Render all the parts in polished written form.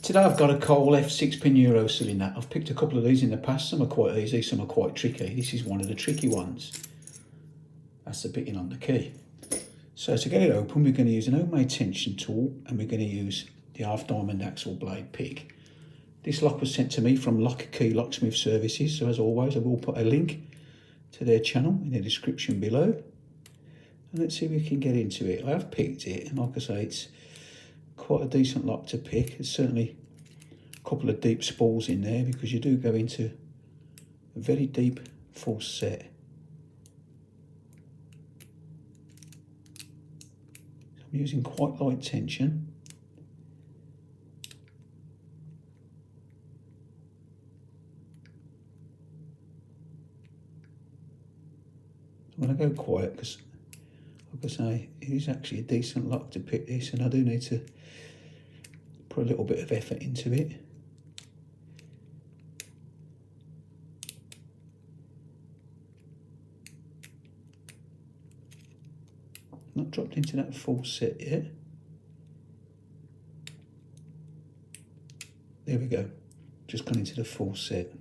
Today I've got a Cole F6-pin Euro cylinder. I've picked a couple of these in the past. Some are quite easy, some are quite tricky. This is one of the tricky ones. That's the bitting on the key. So to get it open, we're going to use an homemade tension tool and we're going to use the half diamond axle blade pick. This lock was sent to me from Lock Key Locksmith Services, so as always I will put a link to their channel in the description below. And let's see if we can get into it. I have picked it, and like I say, it's quite a decent lock to pick. There's certainly a couple of deep spools in there because you do go into a very deep full set. I'm using quite light tension. I'm going to go quiet because, like I say, it is actually a decent lock to pick this, and I do need to put a little bit of effort into it. Not dropped into that full set yet. There we go. Just gone into the full set.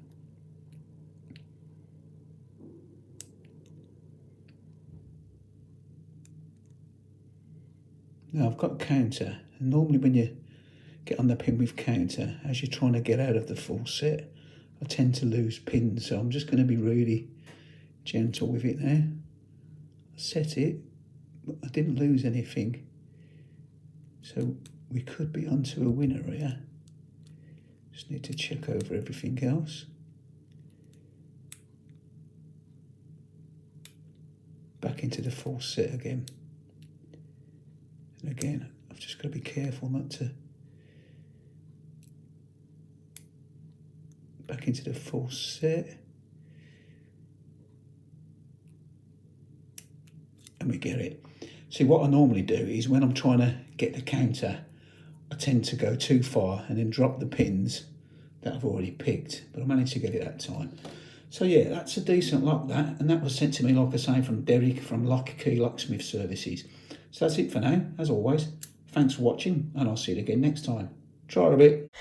Now I've got counter, and normally when you get on the pin with counter, as you're trying to get out of the full set, I tend to lose pins, so I'm just going to be really gentle with it now. I set it, but I didn't lose anything, so we could be onto a winner here. Just need to check over everything else. Back into the full set again. And again, I've just got to be careful not to. Back into the full set. And we get it. See, what I normally do is when I'm trying to get the counter, I tend to go too far and then drop the pins that I've already picked, but I managed to get it that time. So yeah, that's a decent lock, that, and that was sent to me, like I say, from Derek from Lock Key Locksmith Services. So that's it for now. As always, thanks for watching, and I'll see you again next time. Try a bit.